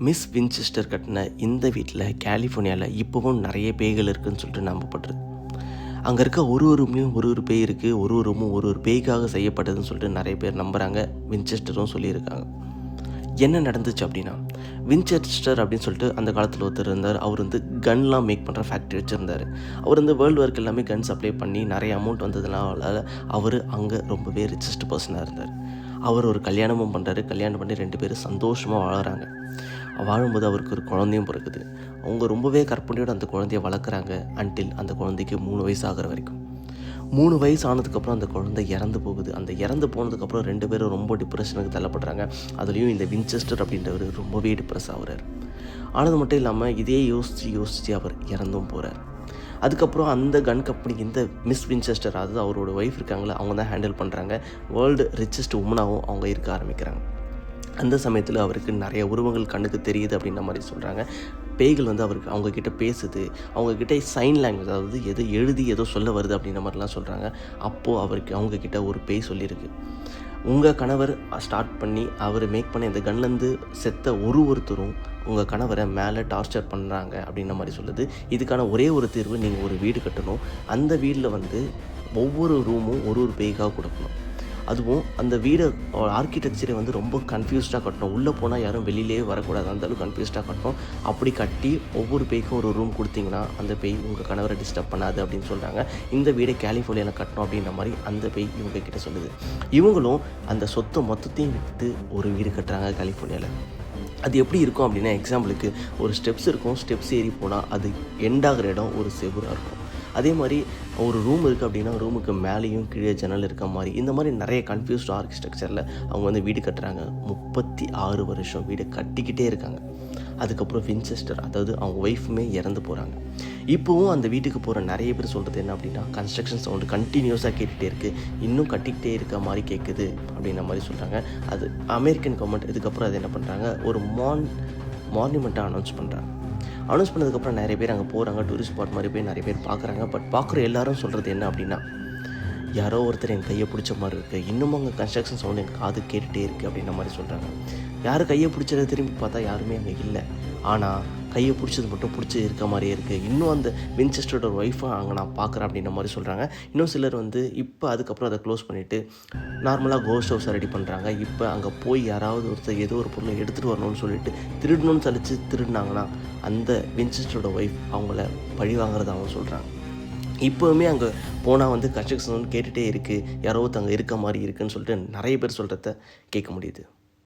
Miss Winchester கட்டின இந்த வீட்டில் கலிஃபோர்னியாவில் இப்போவும் நிறைய பேய்கள் இருக்குதுன்னு சொல்லிட்டு நம்பப்படுறது. அங்கே இருக்க ஒரு ரூம்லேயும் ஒரு பேய் இருக்குது, ஒரு ரூமும் ஒரு பேய்க்காக செய்யப்பட்டதுன்னு சொல்லிட்டு நிறைய பேர் நம்புகிறாங்க. வின்செஸ்டரும் சொல்லியிருக்காங்க. என்ன நடந்துச்சு அப்படின்னா, வின்செஸ்டர் அப்படின்னு சொல்லிட்டு அந்த காலத்தில் ஒருத்தர் இருந்தார். அவர் கன்லாம் மேக் பண்ணுற ஃபேக்ட்ரி வச்சுருந்தார். அவர் வேர்ல்டு வார்க்கு எல்லாமே கன் சப்ளை பண்ணி நிறைய அமௌண்ட் வந்ததுனால அவர் அங்கே ரொம்பவே ரிச்சஸ்ட் பர்சனாக இருந்தார். அவர் ஒரு கல்யாணமும் பண்ணுறாரு. கல்யாணம் பண்ணி 2 பேரும் சந்தோஷமாக வாழறாங்க. வாழும்போது அவருக்கு ஒரு குழந்தையும் பிறக்குது. அவங்க ரொம்பவே கற்பனையோடு அந்த குழந்தைய வளர்க்குறாங்க. அன்டில் அந்த குழந்தைக்கு 3 வயசு ஆகிற வரைக்கும். 3 வயசு ஆனதுக்கப்புறம் அந்த குழந்தை இறந்து போகுது. அந்த இறந்து போனதுக்கப்புறம் 2 பேரும் ரொம்ப டிப்ரெஷனுக்கு தள்ளப்படுறாங்க. அதுலேயும் இந்த வின்செஸ்டர் அப்படின்றவர் ரொம்பவே டிப்ரெஸ் ஆகுறார். ஆனது மட்டும் இல்லாமல் இதே யோசித்து அவர் இறந்தும் போகிறார். அதுக்கப்புறம் அந்த கன் கம்பெனி இந்த மிஸ் வின்செஸ்டர், அதாவது அவரோட ஒய்ஃப் இருக்காங்களே, அவங்க தான் ஹேண்டில் பண்ணுறாங்க. வேர்ல்டு ரிச்சஸ்ட் உமனாகவும் அவங்க இருக்க ஆரம்பிக்கிறாங்க. அந்த சமயத்தில் அவருக்கு நிறைய உருவங்கள் கண்ணுக்கு தெரியுது அப்படின்ற மாதிரி சொல்கிறாங்க. பேய்கள் அவருக்கு அவங்கக்கிட்ட பேசுது, அவங்கக்கிட்ட சைன் லாங்குவேஜ், அதாவது எது எழுதி ஏதோ சொல்ல வருது அப்படின்ற மாதிரிலாம் சொல்கிறாங்க. அப்போது அவங்கக்கிட்ட ஒரு பேய் சொல்லியிருக்கு, உங்கள் கணவர் ஸ்டார்ட் பண்ணி அவர் மேக் பண்ண இந்த கன்லேருந்து செத்த ஒருத்தரும் உங்கள் கணவரை மேலே டார்ச்சர் பண்ணுறாங்க அப்படின்ற மாதிரி சொல்லுது. இதுக்கான ஒரே ஒரு தீர்வு, நீங்கள் ஒரு வீடு கட்டணும். அந்த வீட்டில் ஒவ்வொரு ரூமும் ஒரு பேய்க்காக கொடுக்கணும். அதுவும் அந்த வீடை ஆர்கிடெக்சரை ரொம்ப கன்ஃபியூஸ்டாக கட்டணும். உள்ளே போனால் யாரும் வெளியிலே வரக்கூடாது, அந்தளவுக்கு கன்ஃபியூஸ்டாக கட்டணும். அப்படி கட்டி ஒவ்வொரு பேய்க்கும் ஒரு ரூம் கொடுத்தீங்கன்னா அந்த பேய் உங்கள் கணவரை டிஸ்டர்ப் பண்ணாது அப்படின்னு சொல்கிறாங்க. இந்த வீடை கலிஃபோர்னியாவில் கட்டணும் அப்படின்ற மாதிரி அந்த பேய் இவங்கக்கிட்ட சொல்லுது. இவங்களும் அந்த சொத்தை மொத்தத்தையும் விற்று ஒரு வீடு கட்டுறாங்க கலிஃபோர்னியாவில். அது எப்படி இருக்கும் அப்படின்னா, எக்ஸாம்பிளுக்கு ஒரு ஸ்டெப்ஸ் இருக்கும். ஸ்டெப்ஸ் ஏறி போனால் அது எண்டாகிற இடம் ஒரு செவுராக இருக்கும். அதே மாதிரி ஒரு ரூம் இருக்குது அப்படின்னா ரூமுக்கு மேலேயும் கீழே ஜன்னல் இருக்க மாதிரி, இந்த மாதிரி நிறைய கன்ஃபியூஸ்டு ஆர்கிடெக்சரில் அவங்க வீடு கட்டுறாங்க. 36 வருஷம் வீடு கட்டிக்கிட்டே இருக்காங்க. அதுக்கப்புறம் வின்செஸ்டர், அதாவது அவங்க ஒய்ஃபுமே இறந்து போகிறாங்க. இப்போவும் அந்த வீட்டுக்கு போகிற நிறைய பேர் சொல்கிறது என்ன அப்படின்னா, கன்ஸ்ட்ரக்ஷன் சவுண்டு கண்டினியூஸாக கேட்டுகிட்டே இருக்குது, இன்னும் கட்டிக்கிட்டே இருக்க மாதிரி கேட்குது அப்படின்ற மாதிரி சொல்கிறாங்க. அது அமெரிக்கன் கவர்மெண்ட் இதுக்கப்புறம் அது என்ன பண்ணுறாங்க, ஒரு மார்னிமெண்ட்டாக அனௌன்ஸ் பண்ணுறாங்க. அனௌன்ஸ் பண்ணதுக்கப்புறம் நிறைய பேர் அங்கே போகிறாங்க. டூரிஸ்ட் ஸ்பாட் மாதிரி போய் நிறைய பேர் பார்க்குறாங்க. பட் பார்க்குற எல்லாரும் சொல்கிறது என்ன அப்படின்னா, யாரோ ஒருத்தர் என் கையை பிடிச்ச மாதிரி இருக்குது, இன்னமும் அங்கே கன்ஸ்ட்ரக்ஷன் சவுண்டு எனக்கு காது கேட்டுகிட்டே இருக்குது அப்படின்ற மாதிரி சொல்கிறாங்க. யார் கையை பிடிச்சதை திரும்பி பார்த்தா யாருமே அங்கே இல்லை. ஆனால் கையை பிடிச்சது மட்டும் பிடிச்சி இருக்க மாதிரியே இருக்குது. இன்னும் அந்த வின்செஸ்டரோட ஒய்ஃபை அங்கே நான் பார்க்குறேன் அப்படின்ற மாதிரி சொல்கிறாங்க. இன்னும் சிலர் இப்போ அதுக்கப்புறம் அதை க்ளோஸ் பண்ணிவிட்டு நார்மலாக கோஸ்ட் ஹவுஸை ரெடி பண்ணுறாங்க. இப்போ அங்கே போய் யாராவது ஒருத்தர் ஏதோ ஒரு பொருளை எடுத்துகிட்டு வரணும்னு சொல்லிட்டு திருடணும்னு சலித்து திருடினாங்கன்னா அந்த வின்செஸ்டரோட ஒய்ஃப் அவங்கள பழி வாங்குறதாகவும் சொல்கிறாங்க. இப்போவுமே அங்கே போனால் கன்ஸ்ட்ரக்ஷன் கேட்டுகிட்டே இருக்குது, யாரோ ஒருத்தங்க இருக்க மாதிரி இருக்குதுன்னு சொல்லிட்டு நிறைய பேர் சொல்கிறத கேட்க முடியுது.